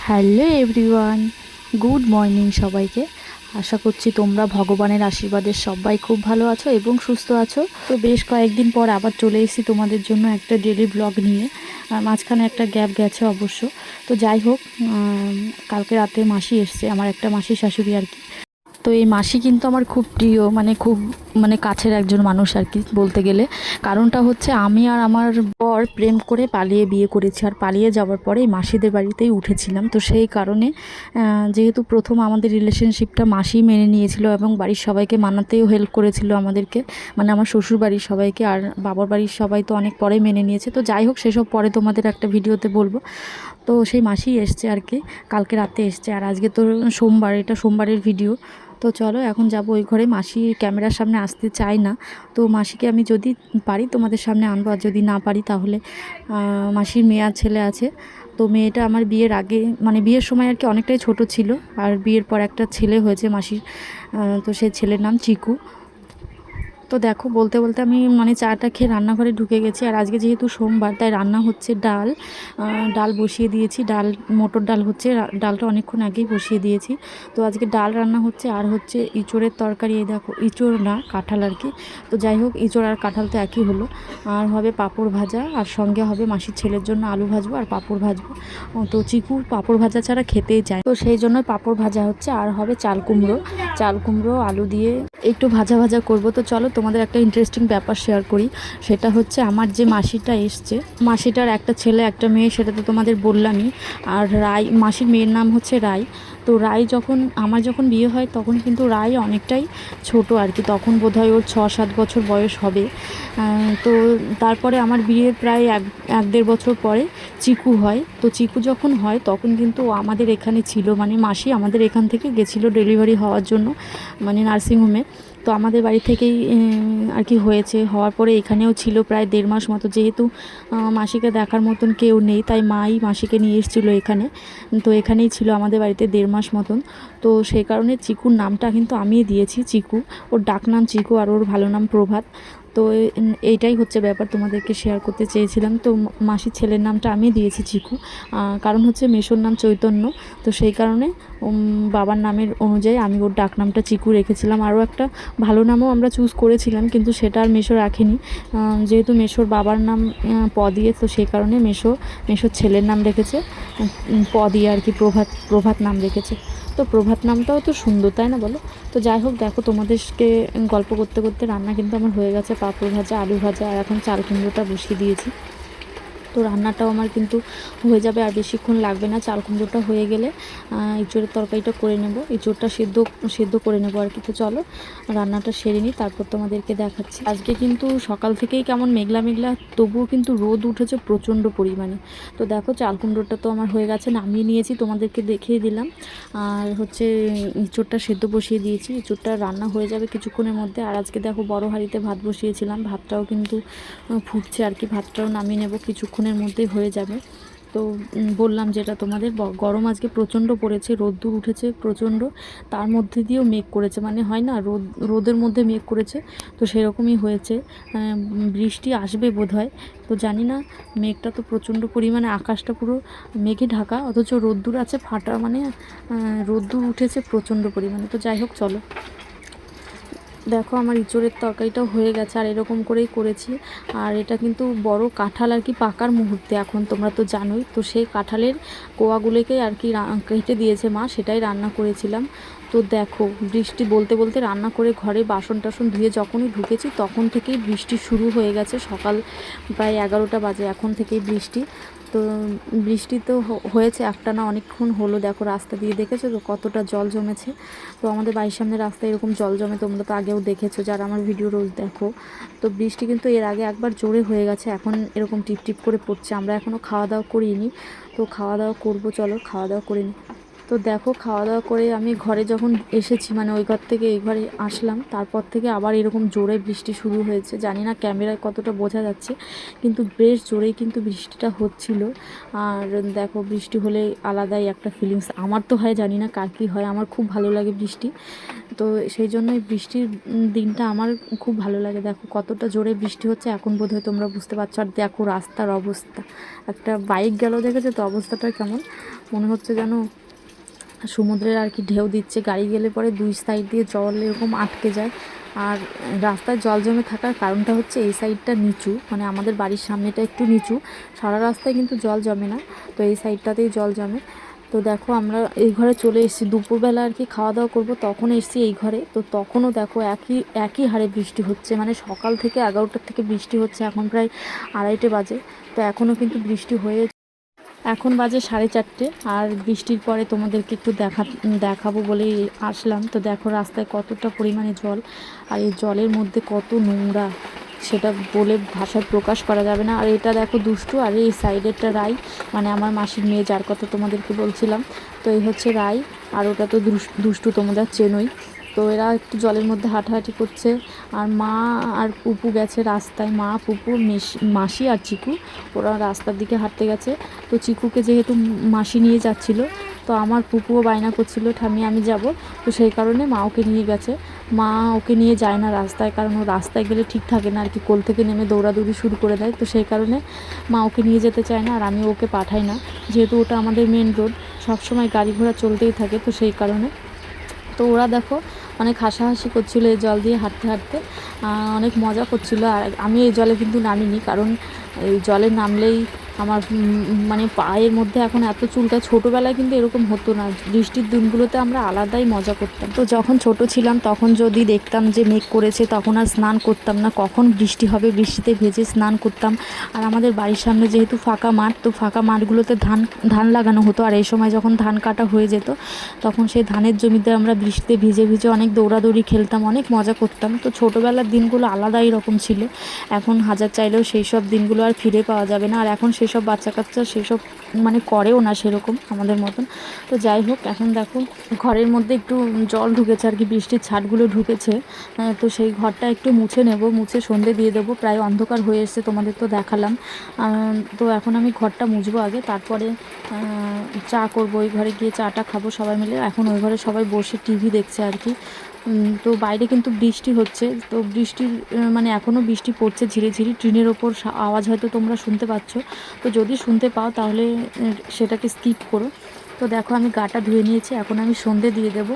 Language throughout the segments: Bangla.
হ্যালো এভরিওয়ান, গুড মর্নিং সবাইকে। আশা করছি তোমরা ভগবানের আশীর্বাদে সবাই খুব ভালো আছো এবং সুস্থ আছো। তো বেশ কয়েকদিন পর আবার চলে এসেছি তোমাদের জন্য একটা ডেলি ব্লগ নিয়ে। মাঝখানে একটা গ্যাপ গেছে অবশ্য। তো যাই হোক, কালকে রাতে মাসি এসছে, আমার একটা মাসি শাশুড়ি আর কি। তো এই মাসি কিন্তু আমার খুব প্রিয়, খুব কাছের একজন মানুষ আর কি বলতে গেলে। কারণটা হচ্ছে আমি আর আমার বর প্রেম করে পালিয়ে বিয়ে করেছি, আর পালিয়ে যাওয়ার পরে এই মাসিদের বাড়িতেই উঠেছিলাম। তো সেই কারণে যেহেতু প্রথম আমাদের রিলেশনশিপটা মাসি মেনে নিয়েছিল এবং বাড়ির সবাইকে মানাতেও হেল্প করেছিল আমাদেরকে, আমার শ্বশুর বাড়ির সবাইকে। আর বাবার বাড়ির সবাই তো অনেক পরে মেনে নিয়েছে। তো যাই হোক, সেসব পরে তোমাদের একটা ভিডিওতে বলবো। তো সেই মাসি এসছে আর কি, কালকে রাতে এসছে। আর আজকে তো সোমবার, এটা সোমবারের ভিডিও। তো চলো এখন যাব ওই ঘরে। মাসি ক্যামেরার সামনে আসতে চায় না, তো মাসিকে আমি যদি পারি তোমাদের সামনে আনবো, আর যদি না পারি তাহলে মাসির মেয়ে আর ছেলে আছে। তো মেয়েটা আমার বিয়ের আগে, বিয়ের সময় আর কি অনেকটাই ছোট ছিল। আর বিয়ের পর একটা ছেলে হয়েছে মাসির, তো সেই ছেলের নাম চিকু। তো দেখো, বলতে বলতে আমি চাটা খেয়ে রান্নাঘরে ঢুকে গেছি। আর আজকে যেহেতু সোমবার, তাই রান্না হচ্ছে ডাল। ডাল বসিয়ে দিয়েছি, মটর ডাল হচ্ছে। ডালটা অনেকক্ষণ আগেই বসিয়ে দিয়েছি। তো আজকে ডাল রান্না হচ্ছে, আর হচ্ছে ইঁচড়ের তরকারি। এই দেখো, ইঁচড় না, কাঁঠাল আর কি। তো যাই হোক, ইঁচড় আর কাঁঠাল তো একই হলো। আর হবে পাঁপড় ভাজা, আর সঙ্গে হবে মাসির ছেলের জন্য আলু ভাজবো আর পাঁপড় ভাজবো। তো চিকু পাঁপড় ভাজা ছাড়া খেতেই চায়, তো সেই জন্য পাঁপড় ভাজা হচ্ছে। আর হবে চাল কুমড়ো, আলু দিয়ে একটু ভাজা ভাজা করব। তো চলো তোমাদের একটা ইন্টারেস্টিং ব্যাপার শেয়ার করি। সেটা হচ্ছে, আমার যে মাসিটা এসছে, মাসিটার একটা ছেলে একটা মেয়ে, সেটা তো তোমাদের বললামই। আর মাসির মেয়ের নাম হচ্ছে রায়। তো আমার যখন বিয়ে হয় তখন কিন্তু রায় অনেকটাই ছোট আর কি, তখন বোধহয় ওর 6-7 বছর বয়স হবে। তো তারপরে আমার বিয়ের প্রায় এক দেড় বছর পরে চিকু হয়। তো চিকু যখন হয় তখন কিন্তু ও আমাদের এখানে ছিল, মাসি আমাদের এখান থেকে গেছিলো ডেলিভারি হওয়ার জন্য, নার্সিংহোমে। তো আমাদের বাড়ি থেকেই আর কি হয়েছে। হওয়ার পরে এখানেও ছিল প্রায় 1.5 মাস মতো। যেহেতু মাসিকে দেখার মতন কেউ নেই, তাই মাই মাসিকে নিয়ে এসেছিলো এখানে। তো এখানেই ছিল আমাদের বাড়িতে 1.5 মাস মতন। তো সেই কারণে চিকুর নামটা কিন্তু আমিই দিয়েছি, চিকু। ওর ডাক নাম চিকু, আর ওর ভালো নাম প্রভাত। তো এইটাই হচ্ছে ব্যাপার, তোমাদেরকে শেয়ার করতে চেয়েছিলাম। তো মাসির ছেলের নামটা আমি দিয়েছি চিকু, কারণ হচ্ছে মেসোর নাম চৈতন্য। তো সেই কারণে বাবার নামের অনুযায়ী আমি ওর ডাক নামটা চিকু রেখেছিলাম। আরও একটা ভালো নামও আমরা চুজ করেছিলাম, কিন্তু সেটা আর মেসো রাখেনি। যেহেতু মেসোর বাবার নাম প দিয়ে, তো সেই কারণে মেসোর ছেলের নাম রেখেছে প দিয়ে আর কি, প্রভাত নাম রেখেছে। তো প্রভাত নামটাও তো সুন্দর, তাই না বলো? তো যাই হোক, দেখো তোমাদেরকে গল্প করতে করতে রান্না কিন্তু আমার হয়ে গেছে। পাঁপড় ভাজা, আলু ভাজা, আর এখন চাল কুমড়োটা বসিয়ে দিয়েছি। তো রান্নাটাও আমার কিন্তু হয়ে যাবে, আর বেশিক্ষণ লাগবে না। চাল কুমড়োটা হয়ে গেলে ইঁচড়ের তরকারিটা করে নেব, ইঁচড়টা সেদ্ধ করে নেবো আর কি। তো চলো রান্নাটা সেরে নিই, তারপর তোমাদেরকে দেখাচ্ছি। আজকে কিন্তু সকাল থেকেই কেমন মেঘলা মেঘলা, তবুও কিন্তু রোদ উঠেছে প্রচণ্ড পরিমাণে। তো দেখো, চাল কুমড়োটা তো আমার হয়ে গেছে, নামিয়ে নিয়েছি, তোমাদেরকে দেখিয়ে দিলাম। আর হচ্ছে ইঁচড়টা সেদ্ধ বসিয়ে দিয়েছি, ইঁচড়টা রান্না হয়ে যাবে কিছুক্ষণের মধ্যে। আর আজকে দেখো, বড় হাঁড়িতে ভাত বসিয়েছিলাম, ভাতটাও কিন্তু ফুটছে আর কি। ভাতটাও নামিয়ে নেব, কিছুক্ষণের মধ্যেই হয়ে যাবে। তো বললাম যেটা তোমাদের, গরম আজকে প্রচণ্ড পড়েছে, রোদ্দুর উঠেছে প্রচণ্ড, তার মধ্যে দিয়েও মেঘ করেছে। হয় না, রোদের মধ্যে মেঘ করেছে, তো সেরকমই হয়েছে। বৃষ্টি আসবে বোধহয়। তো জানি না, মেঘটা তো প্রচণ্ড পরিমাণে, আকাশটা পুরো মেঘে ঢাকা, অথচ রোদ্দুর আছে ফাটা, রোদ্দুর উঠেছে প্রচণ্ড পরিমাণে। তো যাই হোক, চলো দেখো, আমার ইঁচড়ের তরকারিটাও হয়ে গেছে, আর এরকম করেই করেছি। আর এটা কিন্তু বড় কাঁঠাল আর কি, পাকার মুহূর্তে এখন, তোমরা তো জানোই। তো সেই কাঁঠালের কোয়াগুলোকেই আর কি কেটে দিয়েছে মা, সেটাই রান্না করেছিলাম। তো দেখো, বৃষ্টি বলতে বলতে রান্না করে ঘরে বাসন টাসন ধুয়ে যখনই ঢুকেছি, তখন থেকেই বৃষ্টি শুরু হয়ে গেছে। সকাল প্রায় 11টা বাজে, এখন থেকেই বৃষ্টি। তো বৃষ্টি তো হয়েছে একটানা অনেকক্ষণ হলো। দেখো, রাস্তা দিয়ে দেখেছো তো কতটা জল জমেছে। তো আমাদের বাড়ির সামনে রাস্তায় এরকম জল জমে, তোমরা তো আগেও দেখেছো যারা আমার ভিডিও রোজ দেখো। তো বৃষ্টি কিন্তু এর আগে একবার জোরে হয়ে গেছে, এখন এরকম টিপ টিপ করে পড়ছে। আমরা এখনও খাওয়া দাওয়া করিনি, তো খাওয়া দাওয়া করবো, চলো খাওয়া দাওয়া করে নিই। তো দেখো, খাওয়া দাওয়া করে আমি ঘরে যখন এসেছি, ওই ঘর থেকে এই ঘরে আসলাম, তারপর থেকে আবার এরকম জোরে বৃষ্টি শুরু হয়েছে। জানি না ক্যামেরায় কতটা বোঝা যাচ্ছে, কিন্তু বেশ জোরেই কিন্তু বৃষ্টিটা হচ্ছিল। আর দেখো, বৃষ্টি হলে আলাদাই একটা ফিলিংস আমার তো হয়, জানি না কার কী হয়, আমার খুব ভালো লাগে বৃষ্টি। তো সেই জন্যই বৃষ্টির দিনটা আমার খুব ভালো লাগে। দেখো কতটা জোরে বৃষ্টি হচ্ছে, এখন বোধহয় তোমরা বুঝতে পারছো। আর দেখো রাস্তার অবস্থা, একটা বাইক গেল, দেখেছো তো অবস্থাটা কেমন, মনে হচ্ছে যেন সমুদ্রের আর কি ঢেউ দিচ্ছে। গাড়ি গেলে পরে দুই সাইড দিয়ে জল এরকম আটকে যায়। আর রাস্তায় জল জমে থাকার কারণটা হচ্ছে এই সাইডটা নিচু, মানে আমাদের বাড়ির সামনেটা একটু নিচু, সারা রাস্তায় কিন্তু জল জমে না, তো এই সাইডটাতেই জল জমে। তো দেখো আমরা এই ঘরে চলে এসেছি, দুপুরবেলা আর কি খাওয়া দাওয়া করবো তখন এসেছি এই ঘরে। তো তখনও দেখো একই একই হারে বৃষ্টি হচ্ছে, মানে সকাল থেকে 11টার থেকে বৃষ্টি হচ্ছে, এখন প্রায় 2:30 বাজে। তো এখনও কিন্তু বৃষ্টি হয়ে, এখন বাজে 4:30। আর বৃষ্টির পরে তোমাদেরকে একটু দেখাবো বলেই আসলাম। তো দেখো রাস্তায় কতটা পরিমাণে জল, আর এই জলের মধ্যে কত নোংরা সেটা বলে ভাষায় প্রকাশ করা যাবে না। আর এটা দেখো দুষ্টু, আর এই সাইডেরটা রাই, মানে আমার মাসির মেয়ে যার কথা তোমাদেরকে বলছিলাম। তো এই হচ্ছে রাই, আর ওটা তো দুষ্টু, তোমরা চেনোই। তো এরা একটু জলের মধ্যে হাঁটাহাঁটি করছে। আর মা আর পুপু গেছে রাস্তায়, মা, পুপু, মাসি আর চিকু, ওরা রাস্তার দিকে হাঁটতে গেছে। তো চিকুকে যেহেতু মাসি নিয়ে যাচ্ছিল, তো আমার পুপুও বায়না করছিল ঠাম্মি আমি যাব, তো সেই কারণে মা ওকে নিয়ে গেছে। মা ওকে নিয়ে যায় না রাস্তায়, কারণ ও রাস্তায় গেলে ঠিক থাকে না আর কি, কোল থেকে নেমে দৌড়াদৌড়ি শুরু করে দেয়। তো সেই কারণে মা ওকে নিয়ে যেতে চায় না, আর আমি ওকে পাঠাই না, যেহেতু ওটা আমাদের মেন রোড, সবসময় গাড়ি ঘোড়া চলতেই থাকে। তো সেই কারণে তো ওরা দেখো অনেক হাসাহাসি করছিলো এই জল দিয়ে হাঁটতে হাঁটতে, অনেক মজা করছিলো। আর আমি এই জলে কিন্তু নামিনি, কারণ এই জলে নামলেই আমার মানে পায়ের মধ্যে এখন এত চুলকায়। ছোটোবেলায় কিন্তু এরকম হতো না, বৃষ্টির দিনগুলোতে আমরা আলাদাই মজা করতাম। তো যখন ছোট ছিলাম তখন যদি দেখতাম যে মেঘ করেছে, তখন আর স্নান করতাম না, কখন বৃষ্টি হবে, বৃষ্টিতে ভেজে স্নান করতাম। আর আমাদের বাড়ির সামনে যেহেতু ফাঁকা মাঠ, তো ফাঁকা মাঠগুলোতে ধান লাগানো হতো, আর এই সময় যখন ধান কাটা হয়ে যেত, তখন সেই ধানের জমিতে আমরা বৃষ্টিতে ভিজে ভিজে অনেক দৌড়াদৌড়ি খেলতাম, অনেক মজা করতাম। তো ছোটোবেলার দিনগুলো আলাদাই রকম ছিল। এখন হাজার চাইলেও সেই সব দিনগুলো আর ফিরে পাওয়া যাবে না। আর এখন সেসব বাচ্চা কাচ্চা সেসব মানে করেও না সেরকম আমাদের মতন। তো যাই হোক, এখন দেখো ঘরের মধ্যে একটু জল ঢুকেছে আর কি, বৃষ্টির ছাটগুলো ঢুকেছে। তো সেই ঘরটা একটু মুছে নেব, মুছে সন্ধে দিয়ে দেবো, প্রায় অন্ধকার হয়ে এসছে, তোমাদের তো দেখালাম। তো এখন আমি ঘরটা মুছবো আগে, তারপরে চা করবো, ওই ঘরে গিয়ে চাটা খাবো সবাই মিলে। এখন ওই ঘরে সবাই বসে টিভি দেখছে আর কি। তো বাইরে কিন্তু বৃষ্টি হচ্ছে, তো বৃষ্টির মানে এখনও বৃষ্টি পড়ছে ঝিরি ঝিরি, ট্রেনের ওপর আওয়াজ হয়তো তোমরা শুনতে পাচ্ছ। তো যদি শুনতে পাও তাহলে সেটাকে স্কিপ করো। তো দেখো আমি গাটা ধুয়ে নিয়েছি, এখন আমি সন্ধে দিয়ে দেব।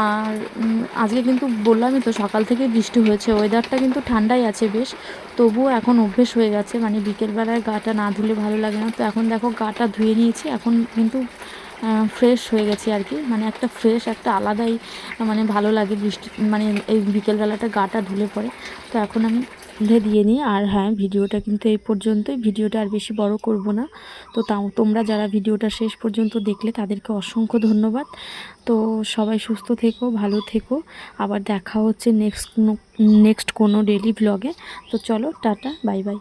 আর আজকে কিন্তু বললামই তো সকাল থেকে বৃষ্টি হয়েছে, ওয়েদারটা কিন্তু ঠান্ডাই আছে বেশ, তবুও এখন অভ্যেস হয়ে গেছে, মানে বিকেলবেলায় গাটা না ধুলে ভালো লাগে না। তো এখন দেখো গাটা ধুয়ে নিয়েছি, এখন কিন্তু ফ্রেশ হয়ে গেছি আর কি, মানে একটা ফ্রেশ একটা আলাদাই মানে ভালো লাগে বৃষ্টি, মানে এই বিকেলবেলাটা গাটা ধুলে পড়ে। তো এখন আমি সন্ধে দিয়ে নিই। আর হ্যাঁ, ভিডিওটা কিন্তু এই পর্যন্তই, ভিডিওটা আর বেশি বড় করব না। তো তোমরা যারা ভিডিওটা শেষ পর্যন্ত দেখলে তাদেরকে অসংখ্য ধন্যবাদ। তো সবাই সুস্থ থেকো, ভালো থেকো, আবার দেখা হচ্ছে নেক্সট কোনো ডেইলি ব্লগে। তো চলো, টাটা, বাই বাই।